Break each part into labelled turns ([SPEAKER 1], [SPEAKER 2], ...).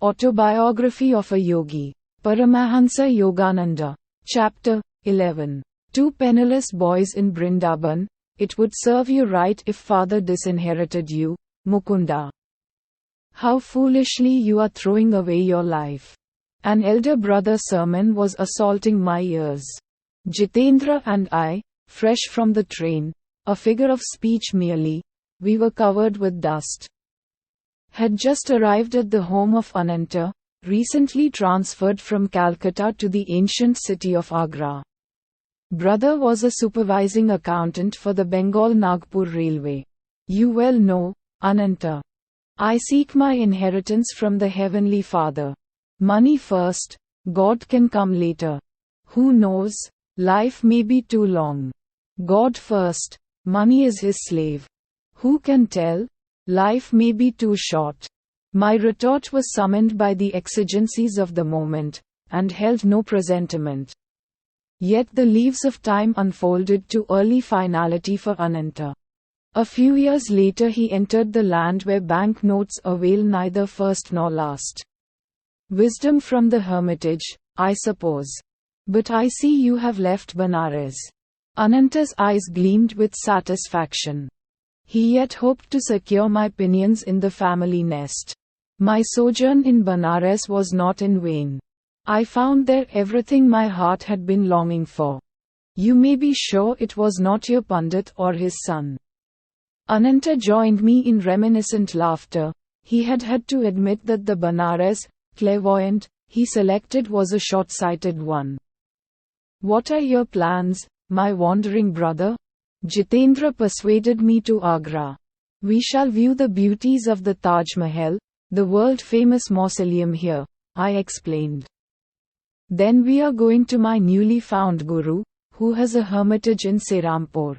[SPEAKER 1] Autobiography of a Yogi, Paramhansa Yogananda. Chapter 11. Two penniless boys in Vrindavan. It would serve you right if father disinherited you, Mukunda. How foolishly you are throwing away your life. An elder brother sermon was assaulting my ears. Jitendra and I, fresh from the train, a figure of speech merely, we were covered with dust, had just arrived at the home of Ananta, recently transferred from Calcutta to the ancient city of Agra. Brother was a supervising accountant for the Bengal Nagpur Railway. You well know, Ananta. I seek my inheritance from the Heavenly Father. Money first, God can come later. Who knows, life may be too long. God first, money is his slave. Who can tell? Life may be too short. My retort was summoned by the exigencies of the moment, and held no presentiment. Yet the leaves of time unfolded to early finality for Ananta. A few years later he entered the land where banknotes avail neither first nor last. Wisdom from the hermitage, I suppose. But I see you have left Benares. Ananta's eyes gleamed with satisfaction. He yet hoped to secure my pinions in the family nest. My sojourn in Benares was not in vain. I found there everything my heart had been longing for. You may be sure it was not your Pandit or his son. Ananta joined me in reminiscent laughter. He had to admit that the Benares, clairvoyant, he selected was a short-sighted one. What are your plans, my wandering brother? Jitendra persuaded me to Agra. We shall view the beauties of the Taj Mahal, the world-famous mausoleum here, I explained. Then we are going to my newly found guru, who has a hermitage in Serampore.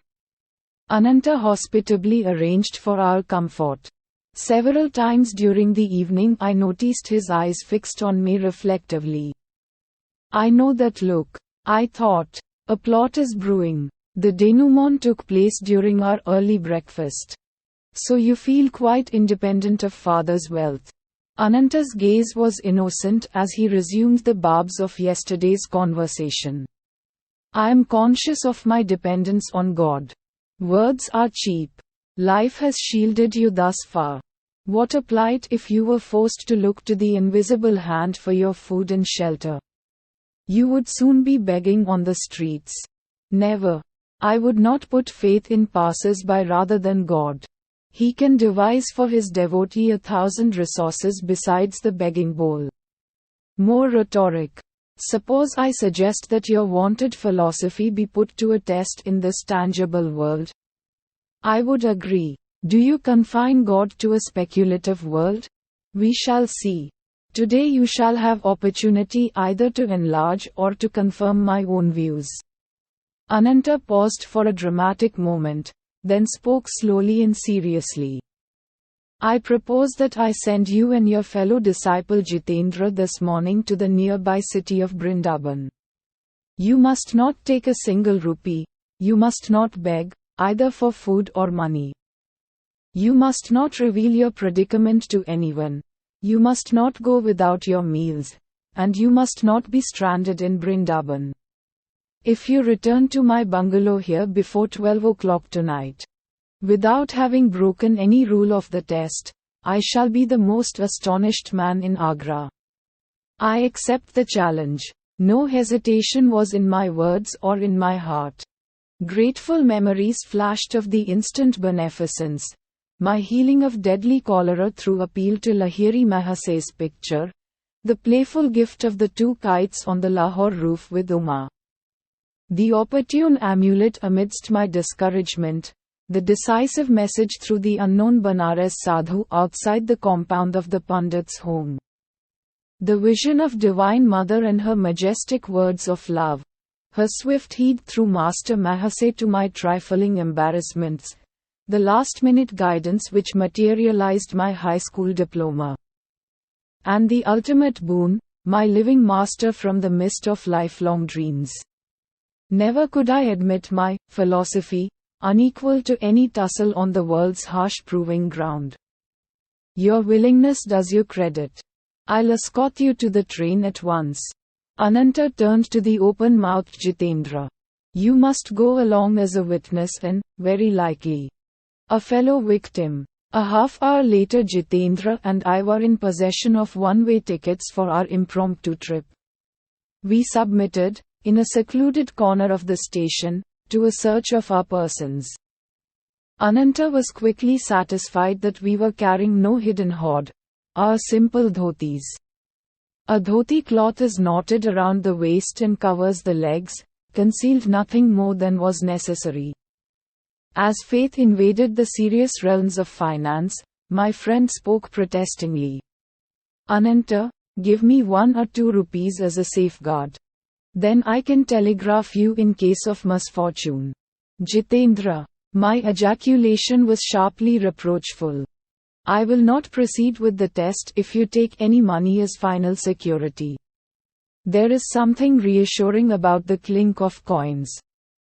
[SPEAKER 1] Ananta hospitably arranged for our comfort. Several times during the evening I noticed his eyes fixed on me reflectively. I know that look, I thought. A plot is brewing. The denouement took place during our early breakfast. So you feel quite independent of father's wealth. Ananta's gaze was innocent as he resumed the barbs of yesterday's conversation. I am conscious of my dependence on God. Words are cheap. Life has shielded you thus far. What a plight if you were forced to look to the invisible hand for your food and shelter. You would soon be begging on the streets. Never. I would not put faith in passers-by rather than God. He can devise for his devotee 1,000 resources besides the begging bowl. More rhetoric. Suppose I suggest that your vaunted philosophy be put to a test in this tangible world? I would agree. Do you confine God to a speculative world? We shall see. Today you shall have opportunity either to enlarge or to confirm my own views. Ananta paused for a dramatic moment, then spoke slowly and seriously. I propose that I send you and your fellow disciple Jitendra this morning to the nearby city of Vrindavan. You must not take a single rupee, you must not beg, either for food or money. You must not reveal your predicament to anyone, you must not go without your meals, and you must not be stranded in Vrindavan. If you return to my bungalow here before 12 o'clock tonight, without having broken any rule of the test, I shall be the most astonished man in Agra. I accept the challenge. No hesitation was in my words or in my heart. Grateful memories flashed of the instant beneficence, my healing of deadly cholera through appeal to Lahiri Mahasay's picture, the playful gift of the 2 kites on the Lahore roof with Uma. The opportune amulet amidst my discouragement, the decisive message through the unknown Benares sadhu outside the compound of the Pandit's home. The vision of Divine Mother and her majestic words of love, her swift heed through Master Mahasay to my trifling embarrassments, the last-minute guidance which materialized my high school diploma. And the ultimate boon, my living master from the mist of lifelong dreams. Never could I admit my philosophy, unequal to any tussle on the world's harsh proving ground. Your willingness does you credit. I'll escort you to the train at once. Ananta turned to the open-mouthed Jitendra. You must go along as a witness and, very likely, a fellow victim. A half-hour later Jitendra and I were in possession of one-way tickets for our impromptu trip. We submitted, in a secluded corner of the station, to a search of our persons. Ananta was quickly satisfied that we were carrying no hidden hoard, our simple dhotis. A dhoti cloth is knotted around the waist and covers the legs, concealed nothing more than was necessary. As faith invaded the serious realms of finance, my friend spoke protestingly. Ananta, give me 1 or 2 rupees as a safeguard. Then I can telegraph you in case of misfortune. Jitendra. My ejaculation was sharply reproachful. I will not proceed with the test if you take any money as final security. There is something reassuring about the clink of coins.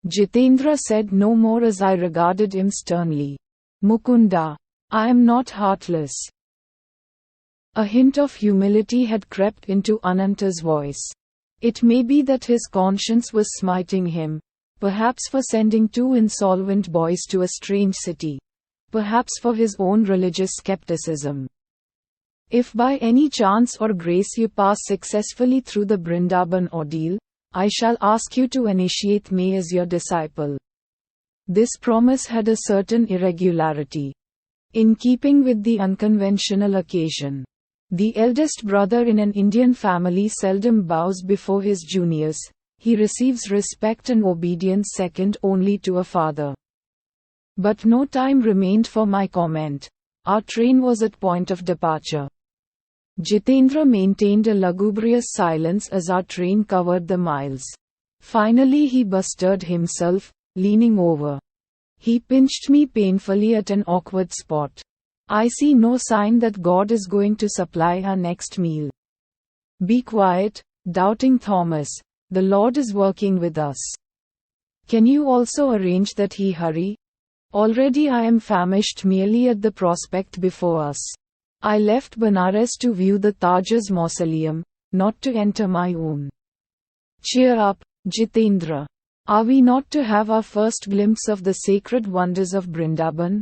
[SPEAKER 1] Jitendra said no more as I regarded him sternly. Mukunda, I am not heartless. A hint of humility had crept into Ananta's voice. It may be that his conscience was smiting him, perhaps for sending 2 insolvent boys to a strange city, perhaps for his own religious skepticism. If by any chance or grace you pass successfully through the Brindaban ordeal, I shall ask you to initiate me as your disciple. This promise had a certain irregularity. In keeping with the unconventional occasion, the eldest brother in an Indian family seldom bows before his juniors, he receives respect and obedience second only to a father. But no time remained for my comment. Our train was at point of departure. Jitendra maintained a lugubrious silence as our train covered the miles. Finally he bestirred himself, leaning over. He pinched me painfully at an awkward spot. I see no sign that God is going to supply our next meal. Be quiet, doubting Thomas, the Lord is working with us. Can you also arrange that he hurry? Already I am famished merely at the prospect before us. I left Benares to view the Taj's mausoleum, not to enter my own. Cheer up, Jitendra. Are we not to have our first glimpse of the sacred wonders of Brindaban?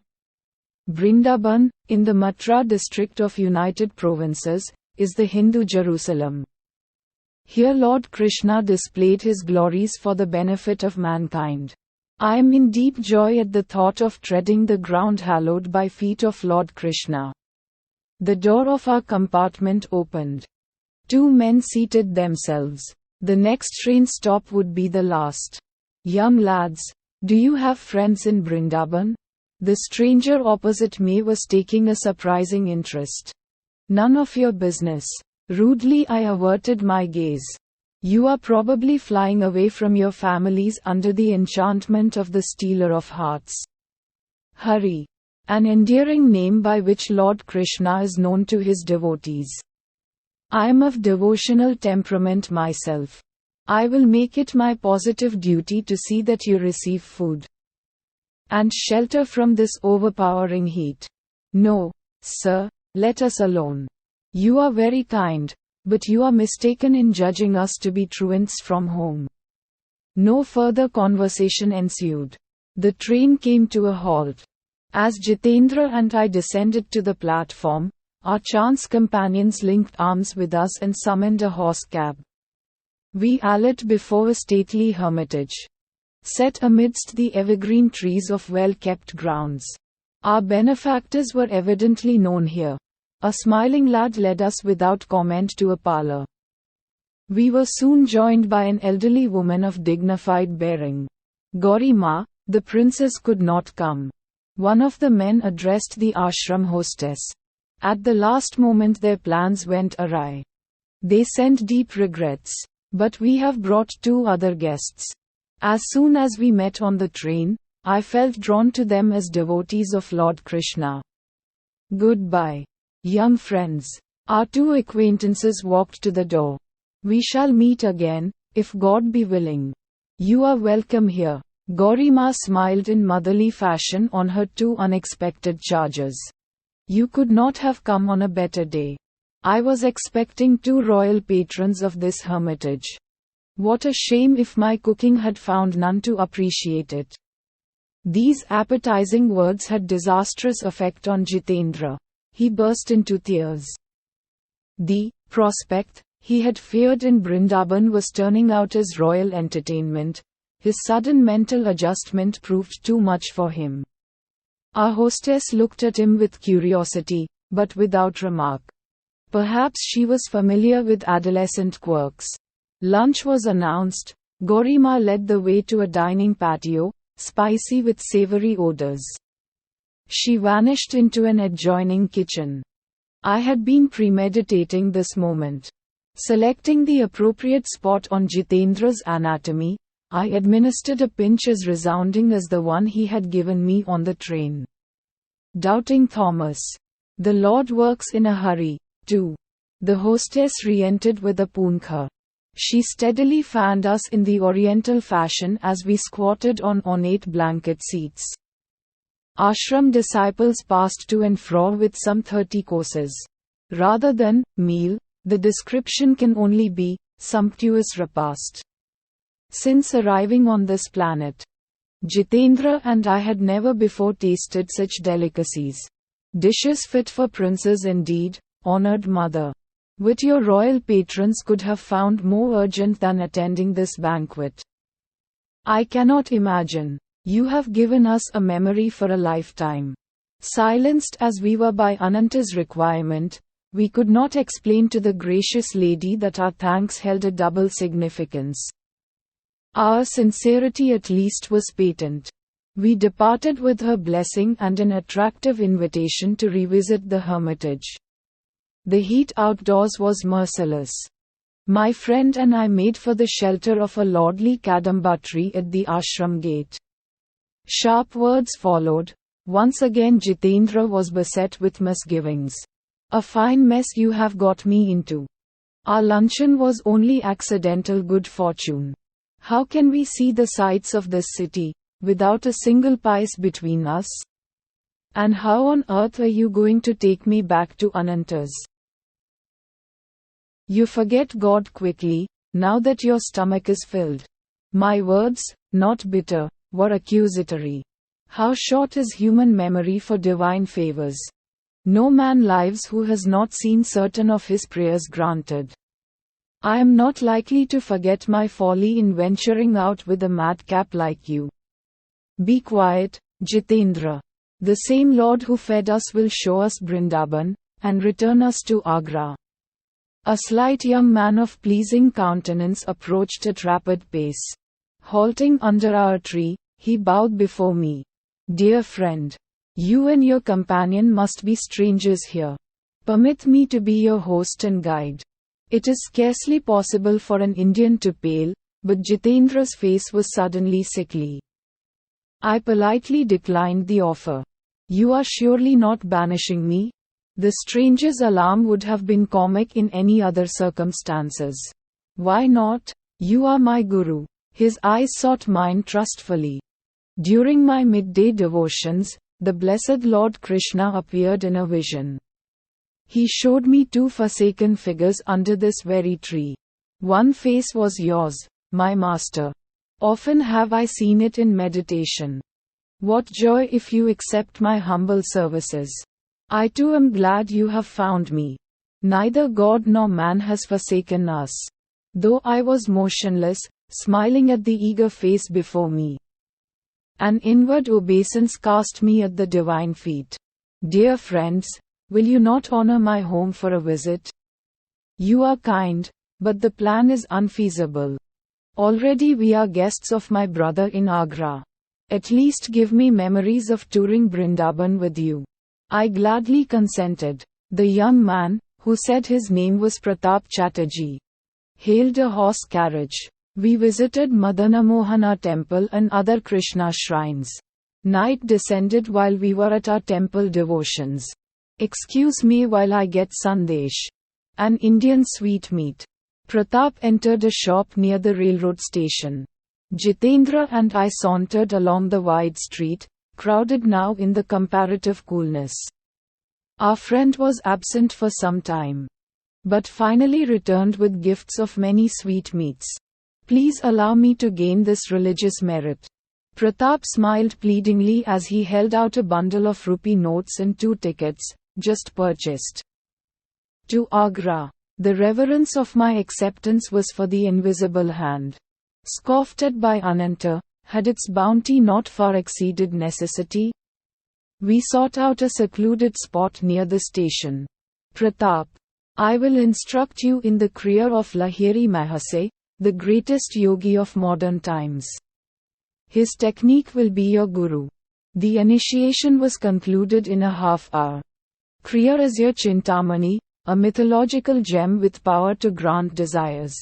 [SPEAKER 1] Brindaban, in the Mathura district of United Provinces, is the Hindu Jerusalem. Here Lord Krishna displayed his glories for the benefit of mankind. I am in deep joy at the thought of treading the ground hallowed by feet of Lord Krishna. The door of our compartment opened. 2 men seated themselves. The next train stop would be the last. Young lads, do you have friends in Brindaban? The stranger opposite me was taking a surprising interest. None of your business. Rudely I averted my gaze. You are probably flying away from your families under the enchantment of the stealer of hearts. Hari, an endearing name by which Lord Krishna is known to his devotees. I am of devotional temperament myself. I will make it my positive duty to see that you receive food and shelter from this overpowering heat. No, sir, let us alone. You are very kind, but you are mistaken in judging us to be truants from home. No further conversation ensued. The train came to a halt. As Jitendra and I descended to the platform, our chance companions linked arms with us and summoned a horse cab. We alighted before a stately hermitage, set amidst the evergreen trees of well-kept grounds. Our benefactors were evidently known here. A smiling lad led us without comment to a parlor. We were soon joined by an elderly woman of dignified bearing. Gauri Ma, the princess could not come. One of the men addressed the ashram hostess. At the last moment their plans went awry. They sent deep regrets. But we have brought 2 other guests. As soon as we met on the train, I felt drawn to them as devotees of Lord Krishna. Goodbye, young friends. Our 2 acquaintances walked to the door. We shall meet again, if God be willing. You are welcome here. Gaurima smiled in motherly fashion on her 2 unexpected charges. You could not have come on a better day. I was expecting 2 royal patrons of this hermitage. What a shame if my cooking had found none to appreciate it. These appetizing words had disastrous effect on Jitendra. He burst into tears. The prospect he had feared in Vrindaban was turning out as royal entertainment. His sudden mental adjustment proved too much for him. Our hostess looked at him with curiosity, but without remark. Perhaps she was familiar with adolescent quirks. Lunch was announced. Gorima led the way to a dining patio, spicy with savory odors. She vanished into an adjoining kitchen. I had been premeditating this moment. Selecting the appropriate spot on Jitendra's anatomy, I administered a pinch as resounding as the one he had given me on the train. Doubting Thomas. The Lord works in a hurry, too. The hostess re-entered with a poonka. She steadily fanned us in the oriental fashion as we squatted on ornate blanket seats. Ashram disciples passed to and fro with some 30 courses. Rather than meal, the description can only be sumptuous repast. Since arriving on this planet, Jitendra and I had never before tasted such delicacies. Dishes fit for princes indeed, honored mother. With your royal patrons could have found more urgent than attending this banquet. I cannot imagine. You have given us a memory for a lifetime. Silenced as we were by Ananta's requirement, we could not explain to the gracious lady that our thanks held a double significance. Our sincerity at least was patent. We departed with her blessing and an attractive invitation to revisit the hermitage. The heat outdoors was merciless. My friend and I made for the shelter of a lordly kadamba tree at the ashram gate. Sharp words followed. Once again Jitendra was beset with misgivings. A fine mess you have got me into. Our luncheon was only accidental good fortune. How can we see the sights of this city, without a single pice between us? And how on earth are you going to take me back to Ananta's? You forget God quickly, now that your stomach is filled. My words, not bitter, were accusatory. How short is human memory for divine favors. No man lives who has not seen certain of his prayers granted. I am not likely to forget my folly in venturing out with a madcap like you. Be quiet, Jitendra. The same Lord who fed us will show us Vrindaban, and return us to Agra. A slight young man of pleasing countenance approached at rapid pace. Halting under our tree, he bowed before me. Dear friend, you and your companion must be strangers here. Permit me to be your host and guide. It is scarcely possible for an Indian to pale, but Jitendra's face was suddenly sickly. I politely declined the offer. You are surely not banishing me? The stranger's alarm would have been comic in any other circumstances. Why not? You are my guru. His eyes sought mine trustfully. During my midday devotions, the blessed Lord Krishna appeared in a vision. He showed me 2 forsaken figures under this very tree. One face was yours, my master. Often have I seen it in meditation. What joy if you accept my humble services. I too am glad you have found me. Neither God nor man has forsaken us. Though I was motionless, smiling at the eager face before me. An inward obeisance cast me at the divine feet. Dear friends, will you not honor my home for a visit? You are kind, but the plan is unfeasible. Already we are guests of my brother in Agra. At least give me memories of touring Vrindaban with you. I gladly consented. The young man, who said his name was Pratap Chatterjee, hailed a horse carriage. We visited Madana Mohana temple and other Krishna shrines. Night descended while we were at our temple devotions. Excuse me while I get sandesh. An Indian sweetmeat. Pratap entered a shop near the railroad station. Jitendra and I sauntered along the wide street, crowded now in the comparative coolness. Our friend was absent for some time. but finally returned with gifts of many sweetmeats. Please allow me to gain this religious merit. Pratap smiled pleadingly as he held out a bundle of rupee notes and 2 tickets, just purchased. To Agra. The reverence of my acceptance was for the invisible hand. Scoffed at by Ananta, had its bounty not far exceeded necessity? We sought out a secluded spot near the station. Pratap, I will instruct you in the Kriya of Lahiri Mahase, the greatest yogi of modern times. His technique will be your guru. The initiation was concluded in a half hour. Kriya is your Chintamani, a mythological gem with power to grant desires.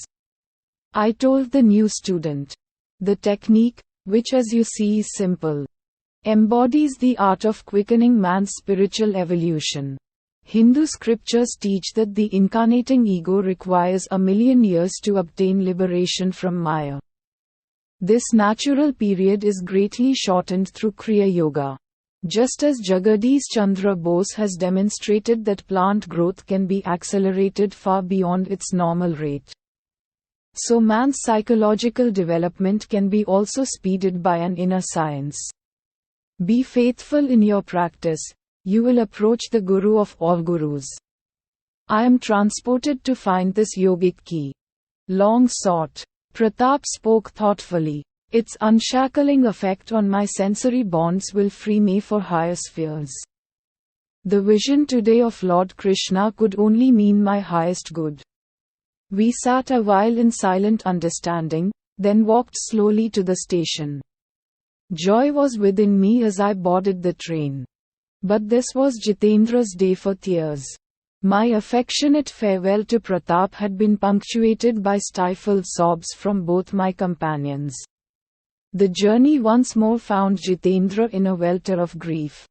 [SPEAKER 1] I told the new student. The technique, which as you see is simple, embodies the art of quickening man's spiritual evolution. Hindu scriptures teach that the incarnating ego requires 1,000,000 years to obtain liberation from Maya. This natural period is greatly shortened through Kriya Yoga. Just as Jagadish Chandra Bose has demonstrated that plant growth can be accelerated far beyond its normal rate, so man's psychological development can be also speeded by an inner science. Be faithful in your practice, you will approach the Guru of all Gurus. I am transported to find this yogic key. Long sought. Pratap spoke thoughtfully. Its unshackling effect on my sensory bonds will free me for higher spheres. The vision today of Lord Krishna could only mean my highest good. We sat a while in silent understanding, then walked slowly to the station. Joy was within me as I boarded the train. But this was Jitendra's day for tears. My affectionate farewell to Pratap had been punctuated by stifled sobs from both my companions. The journey once more found Jitendra in a welter of grief.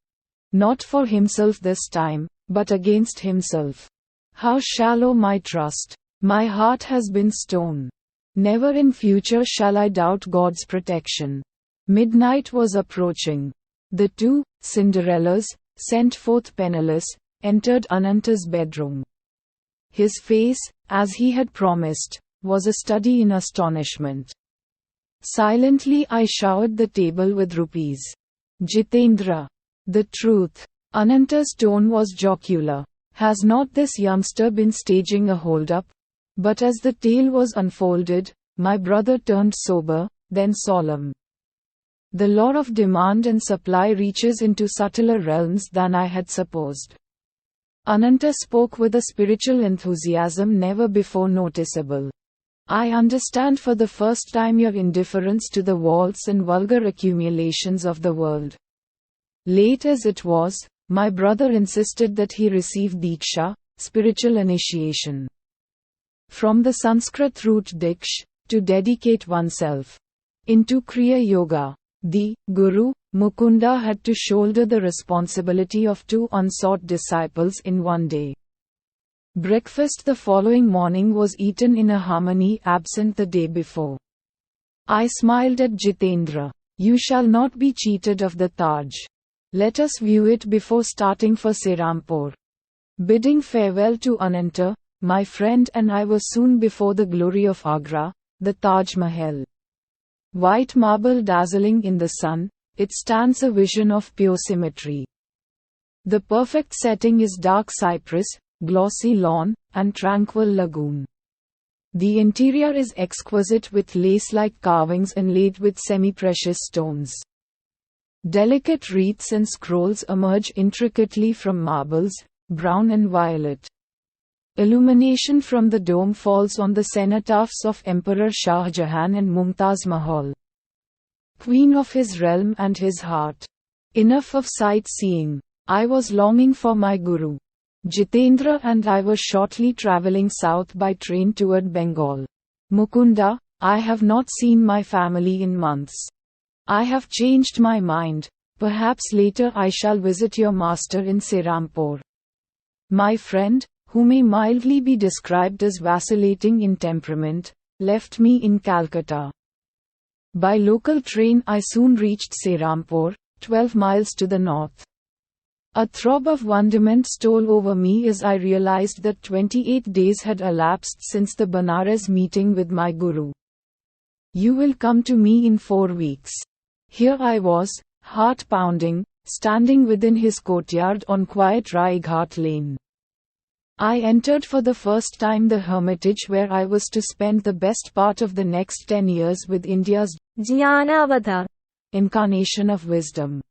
[SPEAKER 1] Not for himself this time, but against himself. How shallow my trust. My heart has been stone. Never in future shall I doubt God's protection. Midnight was approaching. The 2 Cinderellas, sent forth penniless, entered Ananta's bedroom. His face, as he had promised, was a study in astonishment. Silently I showered the table with rupees. Jitendra. The truth. Ananta's tone was jocular. Has not this youngster been staging a hold-up? But as the tale was unfolded, my brother turned sober, then solemn. The law of demand and supply reaches into subtler realms than I had supposed. Ananta spoke with a spiritual enthusiasm never before noticeable. I understand for the first time your indifference to the waltz and vulgar accumulations of the world. Late as it was, my brother insisted that he receive Diksha, spiritual initiation. From the Sanskrit root Diksh, to dedicate oneself into Kriya Yoga. The Guru, Mukunda, had to shoulder the responsibility of 2 unsought disciples in one day. Breakfast the following morning was eaten in a harmony absent the day before. I smiled at Jitendra. You shall not be cheated of the Taj. Let us view it before starting for Serampore. Bidding farewell to Ananta, my friend and I were soon before the glory of Agra, the Taj Mahal. White marble dazzling in the sun, it stands a vision of pure symmetry. The perfect setting is dark cypress, glossy lawn, and tranquil lagoon. The interior is exquisite with lace-like carvings inlaid with semi-precious stones. Delicate wreaths and scrolls emerge intricately from marbles, brown and violet. Illumination from the dome falls on the cenotaphs of Emperor Shah Jahan and Mumtaz Mahal, queen of his realm and his heart. Enough of sightseeing. I was longing for my guru. Jitendra and I were shortly traveling south by train toward Bengal. Mukunda, I have not seen my family in months. I have changed my mind. Perhaps later I shall visit your master in Serampore. My friend, who may mildly be described as vacillating in temperament, left me in Calcutta. By local train I soon reached Serampore, 12 miles to the north. A throb of wonderment stole over me as I realized that 28 days had elapsed since the Banaras meeting with my Guru. "You will come to me in 4 weeks. Here I was, heart pounding, standing within his courtyard on quiet Rai Ghat Lane. I entered for the first time the hermitage where I was to spend the best part of the next 10 years with India's
[SPEAKER 2] Jnanavatar
[SPEAKER 1] incarnation of wisdom.